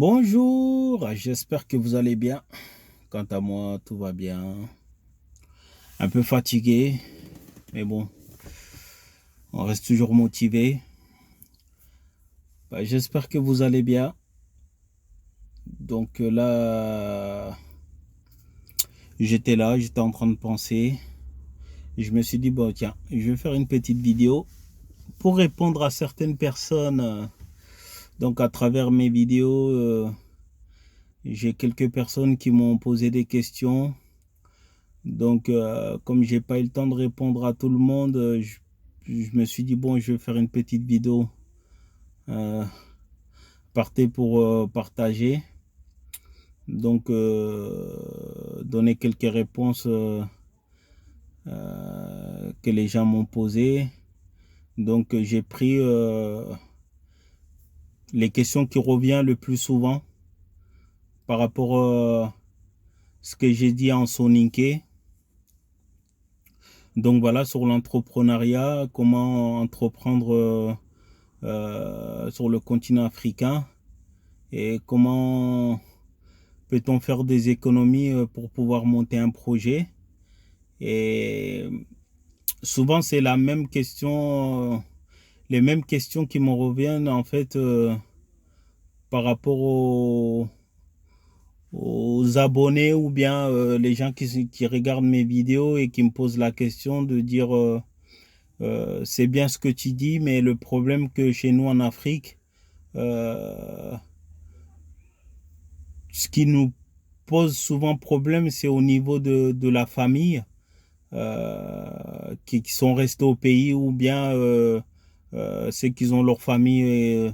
Bonjour, j'espère que vous allez bien. Quant à moi, tout va bien. Un peu fatigué, mais bon, on reste toujours motivé. J'espère que vous allez bien. Là, j'étais en train de penser. Je me suis dit, bon, tiens, je vais faire une petite vidéo pour répondre à certaines personnes. Donc, à travers mes vidéos, j'ai quelques personnes qui m'ont posé des questions. Comme j'ai pas eu le temps de répondre à tout le monde, je me suis dit, bon, je vais faire une petite vidéo euh, partez pour partager. Donner quelques réponses que les gens m'ont posées. J'ai pris les questions qui reviennent le plus souvent par rapport à ce que j'ai dit en soninké. Donc voilà, sur l'entrepreneuriat, comment entreprendre sur le continent africain et comment peut-on faire des économies pour pouvoir monter un projet. Et souvent, c'est la même question, les mêmes questions qui me reviennent en fait par rapport aux abonnés ou bien les gens qui regardent mes vidéos et qui me posent la question de dire c'est bien ce que tu dis, mais le problème que chez nous en Afrique, euh, ce qui nous pose souvent problème, c'est au niveau de la famille qui sont restés au pays ou bien ceux qui ont leur famille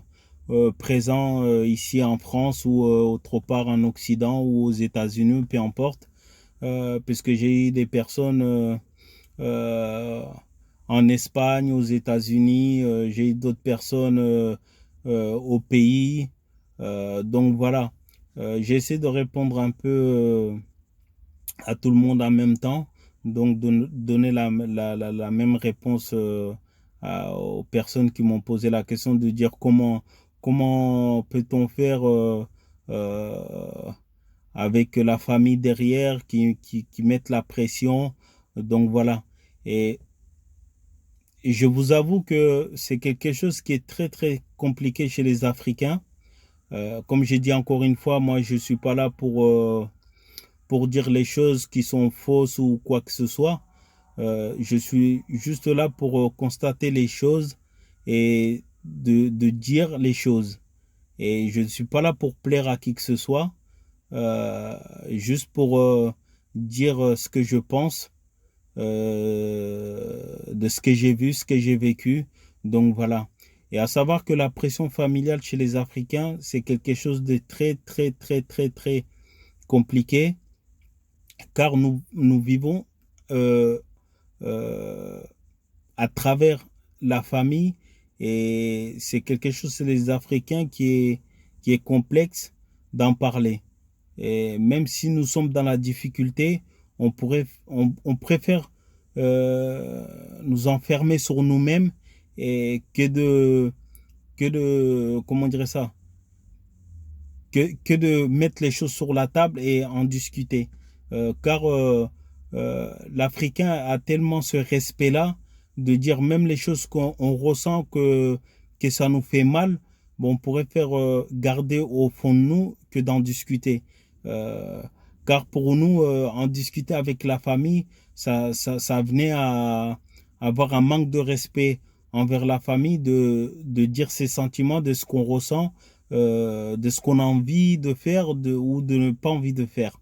présent ici en France ou autre part en Occident ou aux États-Unis, peu importe. Puisque j'ai eu des personnes euh, en Espagne, aux États-Unis, j'ai eu d'autres personnes au pays. Donc voilà, j'essaie de répondre un peu à tout le monde en même temps, donc donner la même réponse aux personnes qui m'ont posé la question de dire comment peut-on faire euh, avec la famille derrière qui mettent la pression. Donc voilà. Et je vous avoue que c'est quelque chose qui est très très compliqué chez les Africains. Comme j'ai dit encore une fois, moi je suis pas là pour dire les choses qui sont fausses ou quoi que ce soit. Je suis juste là pour constater les choses et de dire les choses. Et je ne suis pas là pour plaire à qui que ce soit, juste pour dire ce que je pense, de ce que j'ai vu, ce que j'ai vécu. Donc voilà. Et à savoir que la pression familiale chez les Africains, c'est quelque chose de très, très, très, très, très compliqué, car nous vivons euh, euh, à travers la famille et c'est quelque chose chez les Africains qui est complexe d'en parler. Et même si nous sommes dans la difficulté, on préfère nous enfermer sur nous-mêmes et comment dire ça, que de mettre les choses sur la table et en discuter. Car l'Africain a tellement ce respect-là de dire même les choses qu'on ressent que ça nous fait mal, bon, on pourrait faire garder au fond de nous que d'en discuter. Euh, Car pour nous, en discuter avec la famille, ça venait à avoir un manque de respect envers la famille, de dire ses sentiments, de ce qu'on ressent, de ce qu'on a envie de faire ou de ne pas envie de faire.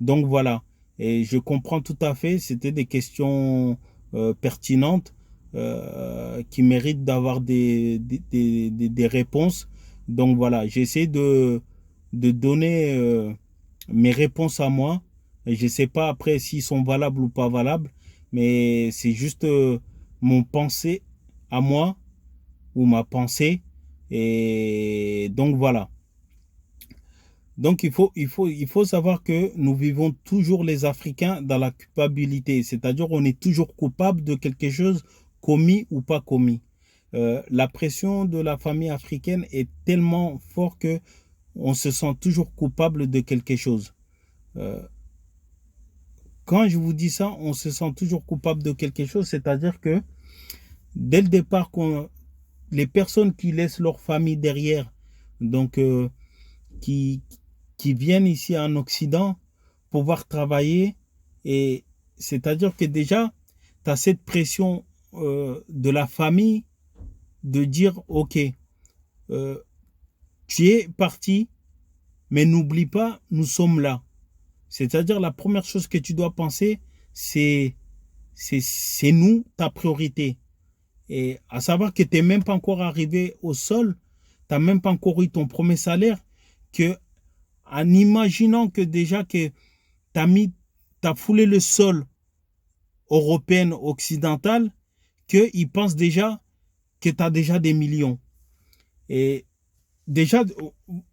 Donc voilà, et je comprends tout à fait, c'était des questions pertinentes qui méritent d'avoir des réponses. Donc voilà, j'essaie de donner mes réponses à moi. Et je ne sais pas après s'ils sont valables ou pas valables, mais c'est juste mon pensée à moi ou ma pensée. Et donc voilà. Donc il faut savoir que nous vivons toujours les Africains dans la culpabilité, c'est-à-dire on est toujours coupable de quelque chose commis ou pas commis. La pression de la famille africaine est tellement forte que on se sent toujours coupable de quelque chose. Euh, Quand je vous dis ça, on se sent toujours coupable de quelque chose, c'est-à-dire que dès le départ, les personnes qui laissent leur famille derrière, donc qui, qui viennent ici en Occident, pouvoir travailler, et c'est-à-dire que déjà, tu as cette pression de la famille de dire, OK, euh, tu es parti, mais n'oublie pas, nous sommes là. C'est-à-dire la première chose que tu dois penser, c'est c'est nous, ta priorité. Et à savoir que tu n'es même pas encore arrivé au sol, tu n'as même pas encore eu ton premier salaire, que en imaginant que déjà que t'as foulé le sol européen, occidental, qu'ils pensent déjà que tu as déjà des millions. Et déjà,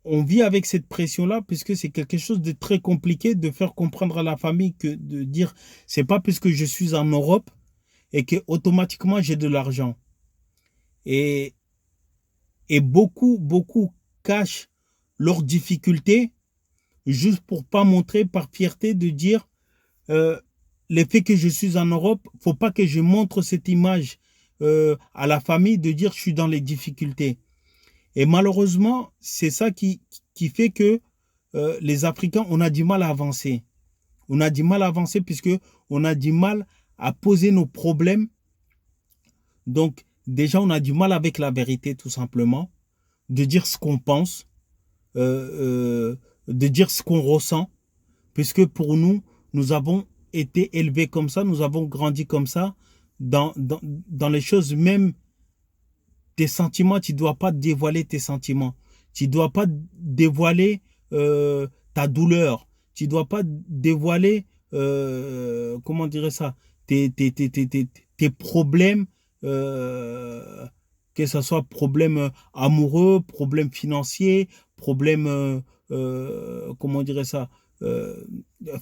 on vit avec cette pression-là, puisque c'est quelque chose de très compliqué de faire comprendre à la famille que de dire, c'est pas parce que je suis en Europe et que automatiquement j'ai de l'argent. Et, et beaucoup cachent leurs difficultés juste pour pas montrer par fierté de dire euh, le fait que je suis en Europe, faut pas que je montre cette image à la famille de dire je suis dans les difficultés. Et malheureusement, c'est ça qui fait que les Africains, on a du mal à avancer. On a du mal à avancer puisque on a du mal à poser nos problèmes. Donc, déjà, on a du mal avec la vérité, tout simplement, de dire ce qu'on pense, de dire ce qu'on ressent, puisque pour nous, nous avons été élevés comme ça, nous avons grandi comme ça, dans les choses même, tes sentiments, tu ne dois pas dévoiler tes sentiments. Tu ne dois pas dévoiler ta douleur. Tu ne dois pas dévoiler, comment dirais ça, tes problèmes, que ce soit problèmes amoureux, problèmes financiers, problèmes, comment dirais ça, euh,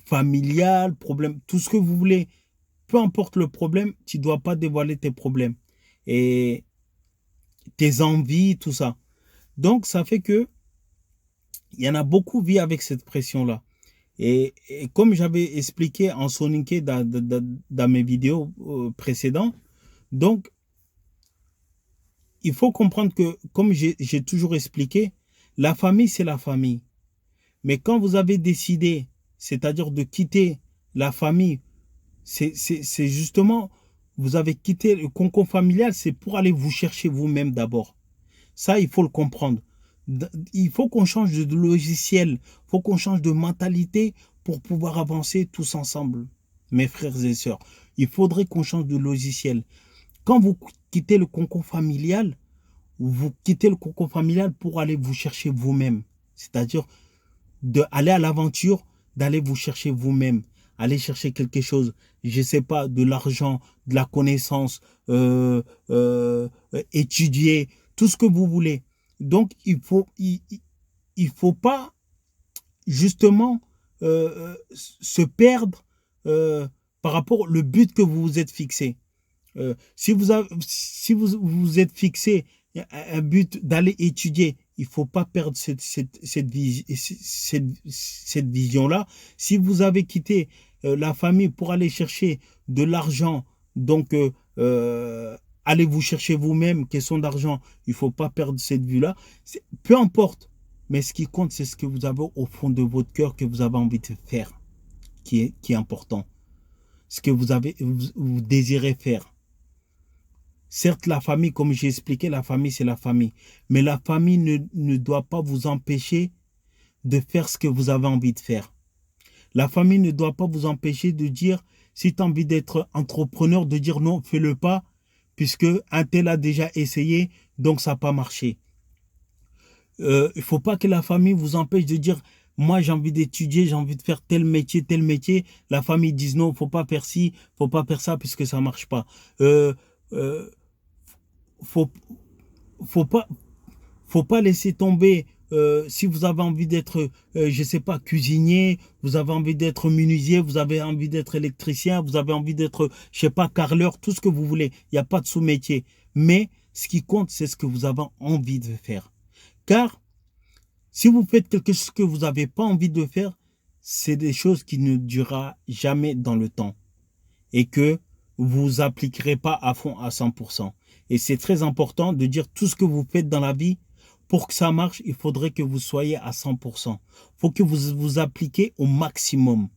familial, problème, tout ce que vous voulez. Peu importe le problème, tu ne dois pas dévoiler tes problèmes. Et tes envies, tout ça. Donc, ça fait que il y en a beaucoup qui vivent avec cette pression-là. Et comme j'avais expliqué en soniqué dans mes vidéos précédentes, donc, il faut comprendre que, comme j'ai toujours expliqué, la famille, c'est la famille. Mais quand vous avez décidé, c'est-à-dire de quitter la famille, c'est justement, vous avez quitté le cocon familial, c'est pour aller vous chercher vous-même d'abord. Ça, il faut le comprendre. Il faut qu'on change de logiciel, il faut qu'on change de mentalité pour pouvoir avancer tous ensemble, mes frères et sœurs. Il faudrait qu'on change de logiciel. Quand vous quittez le cocon familial, vous quittez le cocon familial pour aller vous chercher vous-même. C'est-à-dire d'aller à l'aventure, d'aller vous chercher vous-même. Aller chercher quelque chose, je ne sais pas, de l'argent, de la connaissance, étudier, tout ce que vous voulez. Donc, il faut pas justement se perdre par rapport au but que vous vous êtes fixé. Si vous êtes fixé un but d'aller étudier, il ne faut pas perdre cette vision-là. Si vous avez quitté la famille pour aller chercher de l'argent, donc allez vous chercher vous-même, question d'argent, il ne faut pas perdre cette vue-là. Peu importe, mais ce qui compte, c'est ce que vous avez au fond de votre cœur que vous avez envie de faire, qui est important. Ce que vous désirez faire. Certes, la famille, comme j'ai expliqué, la famille, c'est la famille. Mais la famille ne doit pas vous empêcher de faire ce que vous avez envie de faire. La famille ne doit pas vous empêcher de dire, si tu as envie d'être entrepreneur, de dire non, fais-le pas, puisque un tel a déjà essayé, donc ça n'a pas marché. Il ne faut pas que la famille vous empêche de dire, moi j'ai envie d'étudier, j'ai envie de faire tel métier, tel métier. La famille dit non, il ne faut pas faire ci, il ne faut pas faire ça, puisque ça ne marche pas. Faut faut pas faut pas laisser tomber si vous avez envie d'être je sais pas cuisinier, vous avez envie d'être menuisier, vous avez envie d'être électricien, vous avez envie d'être je sais pas carreleur, tout ce que vous voulez, il n'y a pas de sous-métier, mais ce qui compte c'est ce que vous avez envie de faire, car Si vous faites quelque chose que vous n'avez pas envie de faire, c'est des choses qui ne durera jamais dans le temps et que vous appliquerez pas à fond à 100%. Et c'est très important de dire tout ce que vous faites dans la vie, pour que ça marche, il faudrait que vous soyez à 100%. Il faut que vous vous appliquez au maximum.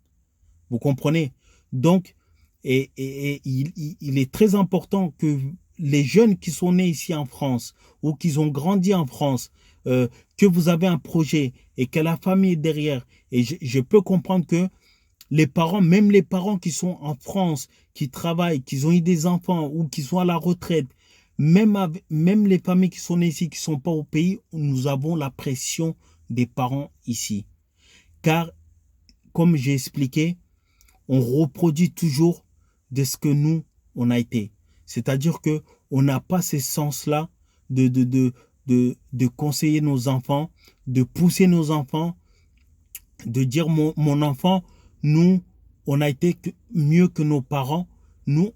Vous comprenez? Donc, il est très important que les jeunes qui sont nés ici en France ou qui ont grandi en France, que vous avez un projet et que la famille est derrière. Et je peux comprendre que les parents, même les parents qui sont en France, qui travaillent, qui ont eu des enfants ou qui sont à la retraite, même les familles qui sont nées ici, qui ne sont pas au pays, nous avons la pression des parents ici. Car, comme j'ai expliqué, on reproduit toujours de ce que nous, on a été. C'est-à-dire que on n'a pas ce sens-là de conseiller nos enfants, de pousser nos enfants, de dire mon enfant, nous, on a été mieux que nos parents. Nous,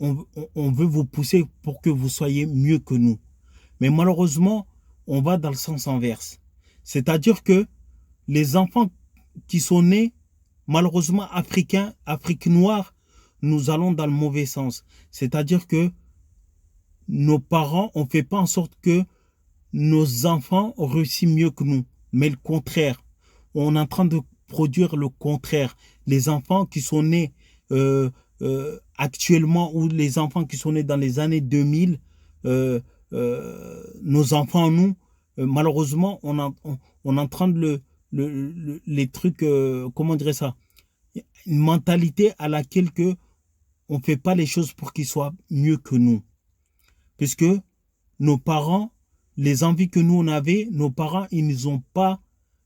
on veut vous pousser pour que vous soyez mieux que nous. Mais malheureusement, on va dans le sens inverse. C'est-à-dire que les enfants qui sont nés, malheureusement africains, Afrique noire, nous allons dans le mauvais sens. C'est-à-dire que nos parents, on ne fait pas en sorte que nos enfants réussissent mieux que nous. Mais le contraire. On est en train de produire le contraire. Les enfants qui sont nés actuellement ou les enfants qui sont nés dans les années 2000, nos enfants, nous, malheureusement, on est en train de les trucs, comment dirais ça, une mentalité à laquelle que on ne fait pas les choses pour qu'ils soient mieux que nous. Puisque nos parents, les envies que nous on avait, nos parents, ils ne nous ont pas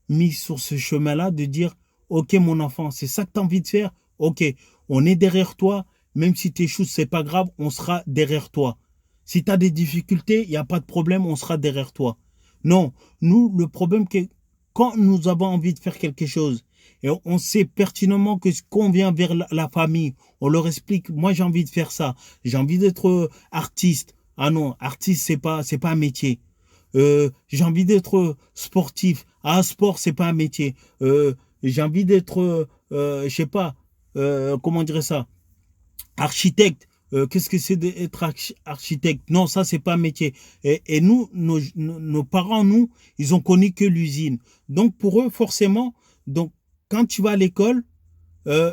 mis sur ce chemin-là de dire, ok mon enfant, c'est ça que tu as envie de faire, ok, on est derrière toi, même si tu échoues, c'est pas grave, on sera derrière toi. Si tu as des difficultés, il n'y a pas de problème, on sera derrière toi. Non, nous, le problème, c'est quand nous avons envie de faire quelque chose, et on sait pertinemment que qu'on vient vers la famille, on leur explique, moi j'ai envie de faire ça, j'ai envie d'être artiste. Ah non, artiste, c'est pas un métier. J'ai envie d'être sportif. Ah, sport, c'est pas un métier. J'ai envie d'être, je sais pas, comment dire ça, architecte. Qu'est-ce que c'est d'être architecte? Non, ça, c'est pas un métier. Et nous, nos parents, nous, ils ont connu que l'usine. Donc, pour eux, forcément, donc, quand tu vas à l'école, euh,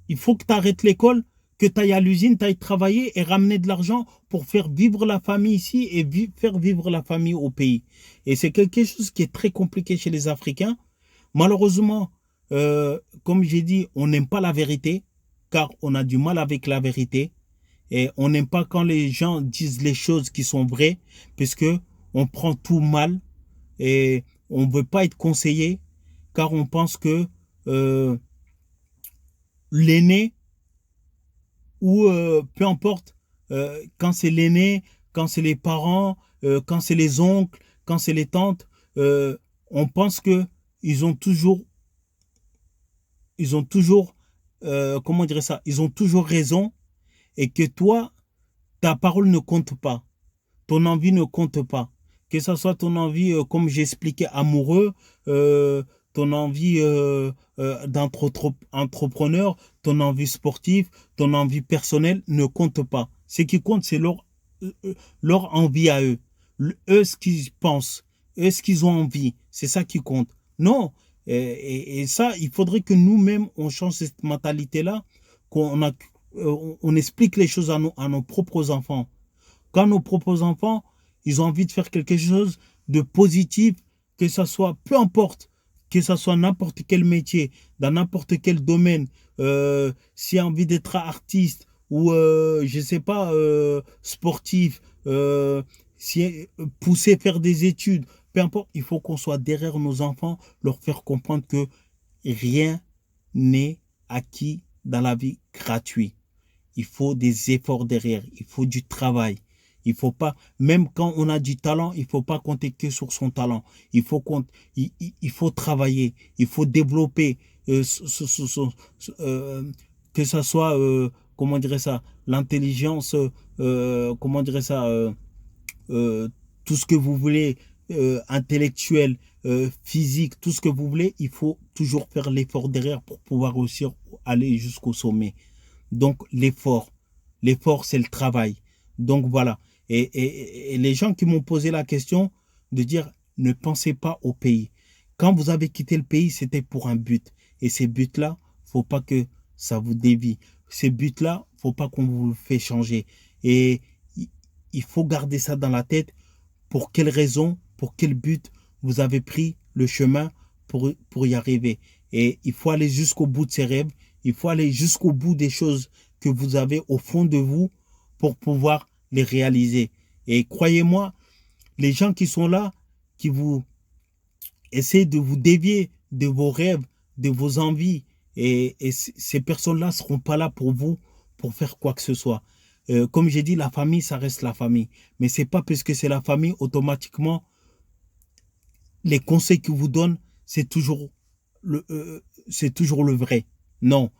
il faut que tu arrêtes l'école, que tu ailles à l'usine, tu ailles travailler et ramener de l'argent pour faire vivre la famille ici et faire vivre la famille au pays. Et c'est quelque chose qui est très compliqué chez les Africains. Malheureusement, comme j'ai dit, on n'aime pas la vérité, car on a du mal avec la vérité. Et on n'aime pas quand les gens disent les choses qui sont vraies, puisque on prend tout mal et on ne veut pas être conseillé, car on pense que l'aîné, ou peu importe, quand c'est l'aîné, quand c'est les parents, quand c'est les oncles, quand c'est les tantes, on pense que ils ont toujours, ils ont toujours, comment dire ça, ils ont toujours raison et que toi, ta parole ne compte pas, ton envie ne compte pas. Que ce soit ton envie, comme j'expliquais, amoureux, ton envie d'entrepreneur, ton envie sportive, ton envie personnelle ne compte pas. Ce qui compte, c'est leur envie à eux. Eux, ce qu'ils pensent, eux, ce qu'ils ont envie. C'est ça qui compte. Non. Et ça, il faudrait que nous-mêmes, on change cette mentalité-là, on explique les choses à nos propres enfants. Quand nos propres enfants, ils ont envie de faire quelque chose de positif, que ça soit, peu importe, que ça soit n'importe quel métier, dans n'importe quel domaine, s'il a envie d'être artiste ou, je sais pas, sportif, si, pousser faire des études, peu importe, il faut qu'on soit derrière nos enfants, leur faire comprendre que rien n'est acquis dans la vie gratuit. Il faut des efforts derrière, il faut du travail. Il faut pas, même quand on a du talent, il faut pas compter que sur son talent. Il faut travailler, il faut développer, que ça soit, comment dirais ça, l'intelligence, comment dirais ça, euh, tout ce que vous voulez, intellectuel, physique, tout ce que vous voulez, il faut toujours faire l'effort derrière pour pouvoir réussir à aller jusqu'au sommet. Donc l'effort c'est le travail. Donc voilà. Et les gens qui m'ont posé la question de dire ne pensez pas au pays. Quand vous avez quitté le pays, c'était pour un but. Et ces buts-là, faut pas que ça vous dévie. Ces buts-là, faut pas qu'on vous fait changer. Et il faut garder ça dans la tête. Pour quelle raison, pour quel but vous avez pris le chemin pour y arriver. Et il faut aller jusqu'au bout de ses rêves. Il faut aller jusqu'au bout des choses que vous avez au fond de vous pour pouvoir les réaliser. Et croyez-moi, les gens qui sont là, qui vous essaient de vous dévier de vos rêves, de vos envies, et ces personnes-là ne seront pas là pour vous, pour faire quoi que ce soit. Comme j'ai dit, la famille, ça reste la famille. Mais c'est pas parce que c'est la famille, automatiquement, les conseils qu'ils vous donnent, c'est toujours le vrai. Non.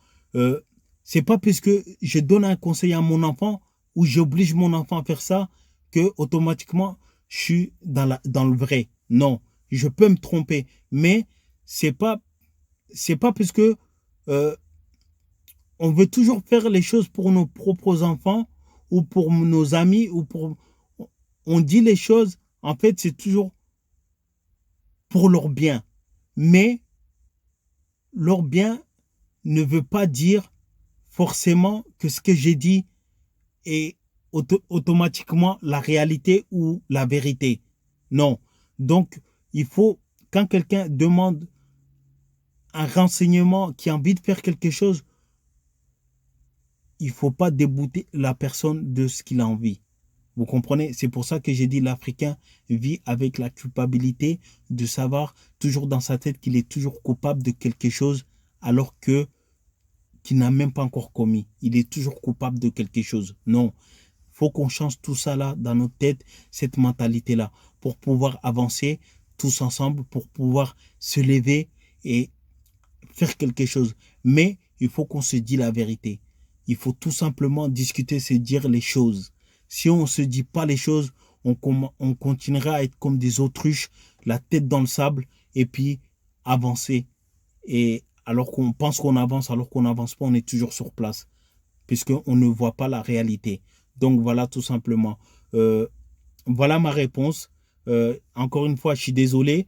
C'est pas parce que je donne un conseil à mon enfant ou j'oblige mon enfant à faire ça que automatiquement je suis dans le vrai. Non. Je peux me tromper. Mais c'est pas parce que on veut toujours faire les choses pour nos propres enfants ou pour nos amis ou pour on dit les choses, en fait, c'est toujours pour leur bien. Mais leur bien ne veut pas dire forcément que ce que j'ai dit est automatiquement la réalité ou la vérité. Non. Donc, il faut, quand quelqu'un demande un renseignement, qui a envie de faire quelque chose, il ne faut pas débouter la personne de ce qu'il a envie. Vous comprenez? C'est pour ça que j'ai dit l'Africain vit avec la culpabilité de savoir toujours dans sa tête qu'il est toujours coupable de quelque chose alors que qu'il n'a même pas encore commis. Il est toujours coupable de quelque chose. Non. Il faut qu'on change tout ça là dans notre tête, cette mentalité-là, pour pouvoir avancer tous ensemble, pour pouvoir se lever et faire quelque chose. Mais il faut qu'on se dise la vérité. Il faut tout simplement discuter, se dire les choses. Si on ne se dit pas les choses, on continuera à être comme des autruches, la tête dans le sable, et puis avancer. Et alors qu'on pense qu'on avance, alors qu'on n'avance pas, on est toujours sur place, puisqu'on ne voit pas la réalité. Donc voilà, tout simplement. Voilà ma réponse. Encore une fois, je suis désolé,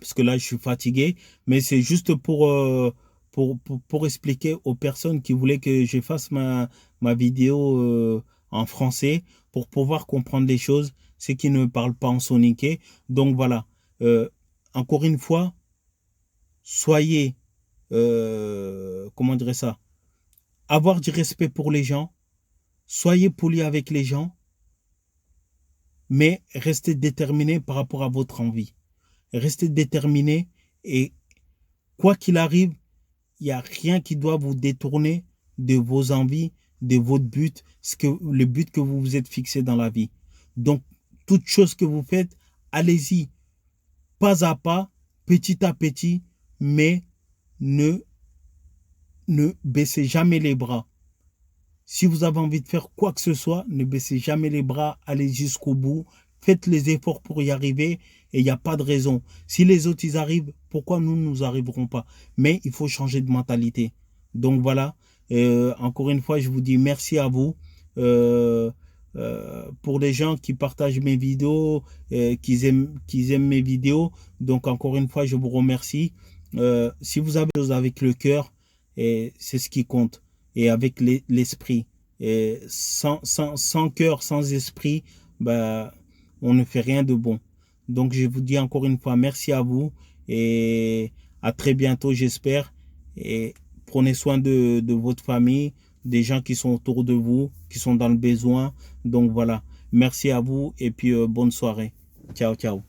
parce que là, je suis fatigué, mais c'est juste pour expliquer aux personnes qui voulaient que je fasse ma vidéo en français, pour pouvoir comprendre les choses, ceux qui ne parlent pas en soniqué. Donc voilà, encore une fois, soyez, comment dirais ça, avoir du respect pour les gens, soyez poli avec les gens, mais restez déterminé par rapport à votre envie. Restez déterminé et quoi qu'il arrive, il n'y a rien qui doit vous détourner de vos envies, de votre but, le but que vous vous êtes fixé dans la vie. Donc, toute chose que vous faites, allez-y, pas à pas, petit à petit, mais ne baissez jamais les bras. Si vous avez envie de faire quoi que ce soit, ne baissez jamais les bras, allez jusqu'au bout, faites les efforts pour y arriver et il n'y a pas de raison. Si les autres y arrivent, pourquoi nous arriverons pas? Mais il faut changer de mentalité. Donc voilà, encore une fois, je vous dis merci à vous. Pour les gens qui partagent mes vidéos, qui aiment mes vidéos, donc encore une fois, je vous remercie. Si vous avez des choses avec le cœur, c'est ce qui compte. Et avec l'esprit. Et sans cœur, sans esprit, bah, on ne fait rien de bon. Donc je vous dis encore une fois merci à vous et à très bientôt, j'espère. Et prenez soin de votre famille, des gens qui sont autour de vous, qui sont dans le besoin. Donc voilà, merci à vous et puis bonne soirée. Ciao, ciao.